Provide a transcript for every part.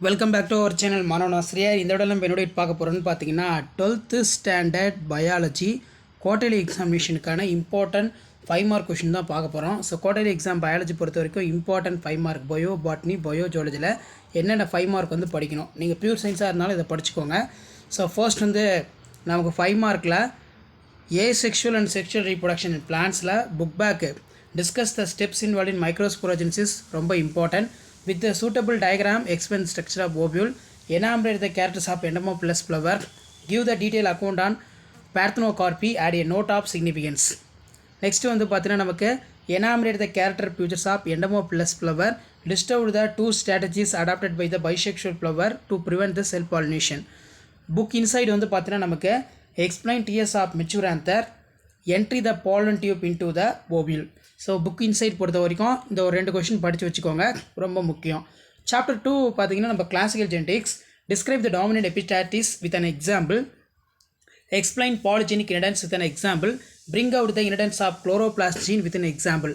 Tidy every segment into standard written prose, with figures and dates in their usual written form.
Welcome back to our channel மாணவனாசிரியர். இந்த விட நம்ம என்னோட பார்க்க போகிறோன்னு பார்த்தீங்கன்னா 12th ஸ்டாண்டர்ட் பயாலஜி குவார்டர்லி எக்ஸாமினேஷனுக்கான இம்பார்ட்டன்ட் 5 மார்க் கொஷின் தான் பார்க்க போகிறோம். ஸோ குவார்டர்லி எக்ஸாம் பயாலஜி பொறுத்த வரைக்கும் important 5 mark bio botany bio ஜுவாலஜியில் என்னென்ன 5 மார்க் வந்து படிக்கணும். நீங்கள் பியூர் சயின்ஸாக இருந்தாலும் இதை படிச்சுக்கோங்க. ஸோ ஃபர்ஸ்ட் வந்து நமக்கு 5 மார்க்கில் sexual and sexual reproduction in பிளான்ஸில் book back discuss the steps involve in microsporogenesis ரொம்ப important. With the suitable diagram, explain the structure of ovule, enumerate the characters of endomoplasm flower, give the detailed account on parthenocarpy, add a note of significance. Next வந்து பார்த்தீங்கன்னா நமக்கு enumerate the character features of endomoplasm flower, list out the 2 strategies adopted by the bisexual flower to prevent the cell pollination. Book inside வந்து பார்த்தீங்கன்னா நமக்கு explain TS of mature anther, entry the pollen tube into the ovule. So book inside பொறுத்த வரைக்கும் இந்த ஒரு 2 question படித்து வச்சுக்கோங்க, ரொம்ப முக்கியம். சாப்டர் 2 பார்த்தீங்கன்னா நம்ம classical genetics, describe the dominant epistasis with an example, explain polygenic inheritance with an example, bring out the inheritance of chloroplast gene with an example.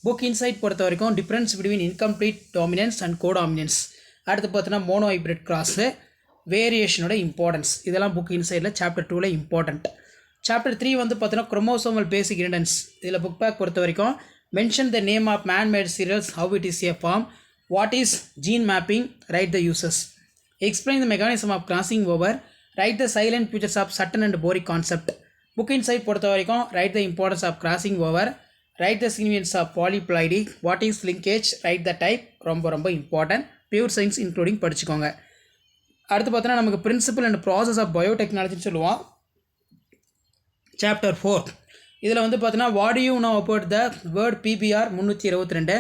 Book inside பொறுத்த வரைக்கும் difference between incomplete dominance and codominance, அடுத்து பார்த்தீங்கன்னா mono hybrid cross, வேரியேஷனோட importance, இதெல்லாம் book இன்சைடில் chapter 2ல் important. Chapter 3 வந்து பார்த்தீங்கன்னா குரோமோசோமல் பேசிக் இனடென்ஸ், இதில் புக் பேக் பொறுத்த வரைக்கும் mention the name of man made cereals, how it is a form, what is gene mapping, write the uses, explain the mechanism of crossing over, write the salient features of Sutton and Boveri concept. Book inside பொறுத்த வரைக்கும் write the importance of crossing over, write the significance of polyploidy, what is linkage, write the type, ரொம்ப ரொம்ப important. Pure science including படிச்சுக்கோங்க. அடுத்து பார்த்தோன்னா நமக்கு principle and process of பயோடெக்னாலஜின்னு சொல்லுவோம். சாப்டர் 4 இதில் வந்து பார்த்தீங்கன்னா what you know about the word PBR 322,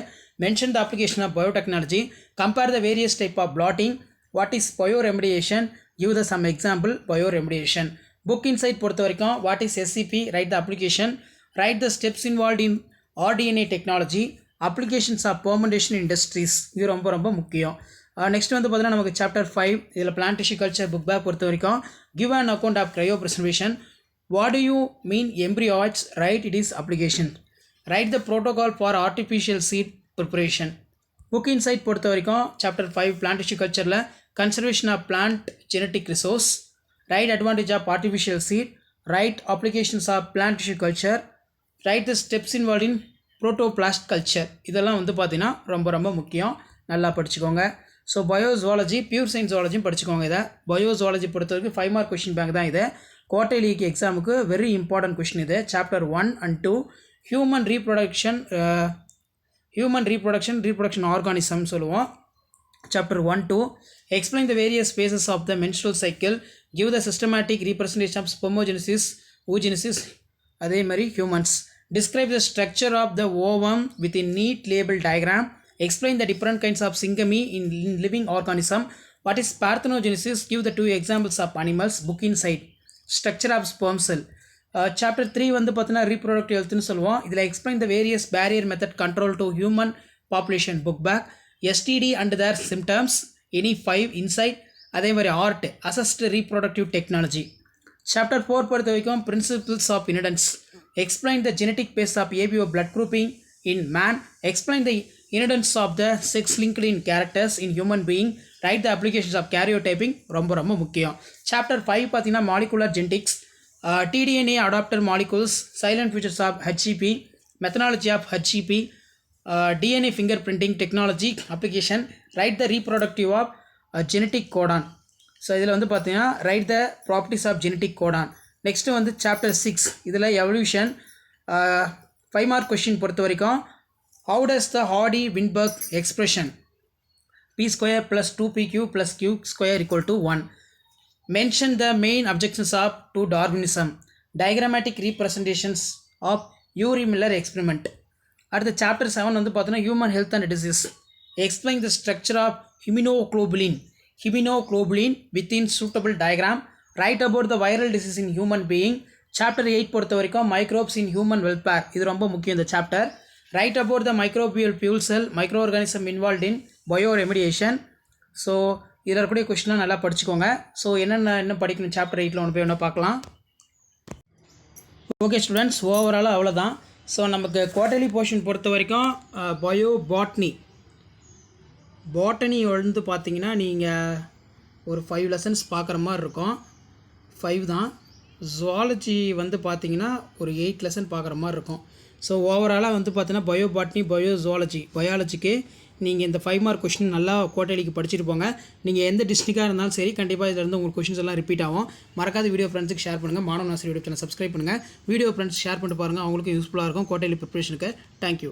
mention the application of biotechnology, compare the various type of blotting, what is bio remediation, give the some example bio remediation. Book inside பொறுத்த வரைக்கும் what is SCP, write the application, write the steps involve in RDNA technology, applications of fermentation industries, இது ரொம்ப ரொம்ப முக்கியம். Next வந்து பார்த்தீங்கன்னா நமக்கு chapter 5 இதில் plant tissue culture book back பொறுத்த வரைக்கும் give an account of cryopreservation, what do you mean embryos, write it is application, write the protocol for artificial seed preparation. Book insight பொறுத்த வரைக்கும் chapter 5 plant tissue cultureல conservation of plant genetic resource, write advantage of artificial seed, write applications of plant tissue culture, write the steps involved in protoplast culture. இதெல்லாம் வந்து பார்த்தீங்கன்னா ரொம்ப ரொம்ப முக்கியம், நல்லா படிச்சுக்கோங்க. ஸோ பயோசுவாலஜி பியூர் சயின்ஸ் ஜுவாலஜியும் படிச்சுக்கோங்க. இதை பயோசுவாலஜி பொறுத்த வரைக்கும் 5 மார்க் கொஷின் பேங்க் தான். இது குவார்டர்லி எக்ஸாமுக்கு வெரி இம்பார்ட்டன்ட் கொஷின். இது chapter 1 and 2 human reproduction organism சொல்லுவோம். Chapter 1, 2 explain the various phases of the menstrual cycle, give the systematic representation of spermatogenesis, oogenesis, அதே மாதிரி humans, describe the structure of the ovum with in neat label diagram, explain the different kinds of syngamy in living organism, what is parthenogenesis, give the 2 examples of animals. Book inside structure of sperm cell. Chapter 3 வந்து பார்த்தீங்கன்னா reproductive healthனு சொல்லுவோம். இதில் explain the various barrier method control to human population. book back STD and their symptoms, any 5 insight, அதே மாதிரி art assist reproductive technology. Chapter 4 பொறுத்த வரைக்கும் principles of inheritance, explain the genetic base of ABO blood grouping in man, explain the inheritance of the sex linked in characters in human being, write the applications of karyotyping, ரொம்ப ரொம்ப முக்கியம். Chapter 5 பார்த்தீங்கன்னா molecular genetics, TDNA adapter molecules, silent features of HEP, methodology of HEP, DNA fingerprinting technology application, write the reproductive of genetic codon. So இதில் வந்து பார்த்தீங்கன்னா write the properties of genetic codon. Next வந்து chapter 6 இதில் evolution 5 mark question பொறுத்த வரைக்கும் how does the Hardy-Weinberg expression p square plus 2pq plus q square equal to 1, mention the main objections of to Darwinism, diagrammatic representations of Urey-Miller experiment. அடுத்த chapter 7 வந்து பார்த்தீங்கன்னா human health and disease, explain the structure of immunoglobulin within suitable diagram, write about the viral disease in human being. Chapter 8 பொறுத்த வரைக்கும் microbes in human welfare, இது ரொம்ப முக்கியம் இந்த chapter. write about the microbial fuel cell, microorganism involved in bioremediation. So இதில் இருக்கக்கூடிய கொஸ்டின்லாம் நல்லா படிச்சுக்கோங்க. ஸோ என்ன படிக்கணும் சாப்டர் 8ல் ஒன்று போய் ஒன்று பார்க்கலாம். ஓகே ஸ்டூடெண்ட்ஸ், ஓவராலாக அவ்வளோதான். ஸோ நமக்கு குவார்டர்லி போர்ஷன் பொறுத்த வரைக்கும் பயோ பாட்னி பாட்டனி வந்து பார்த்தீங்கன்னா நீங்கள் ஒரு 5 லெசன்ஸ் பார்க்குற மாதிரி இருக்கும். 5 தான். ஜுவாலஜி வந்து பார்த்தீங்கன்னா ஒரு 8 லெசன் பார்க்குற மாதிரி இருக்கும். ஸோ ஓவராலாக வந்து பார்த்தீங்கன்னா பயோ பாட்னி, பயோ ஜுவாலஜி, பயாலஜிக்கு நீங்கள் இந்த 5 மார்க் கொஷின் நல்லா குவார்ட்டர்லிக்கு படிச்சுட்டு போங்க. நீங்கள் எந்த டிஸ்ட்ரிக்டாக இருந்தாலும் சரி, கண்டிப்பாக இதில் இருந்து உங்களுக்கு கொஷின்ஸ் எல்லாம் ரிப்பீட் ஆகும். மறக்காத வீடியோ ஃப்ரெண்ட்ஸுக்கு ஷேர் பண்ணுங்கள். மாணவன் ஆசிரியர் யூடியூப் சேனல் சப்ஸ்கிரைப் பண்ணுங்கள். வீடியோ ஃப்ரெண்ட்ஸ் ஷேர் பண்ணிட்டு பாருங்கள், அவங்களுக்கும் யூஸ்ஃபுல்லாக இருக்கும் குவார்ட்டர்லி ப்ரிப்பரேஷனுக்கு. தேங்க்யூ.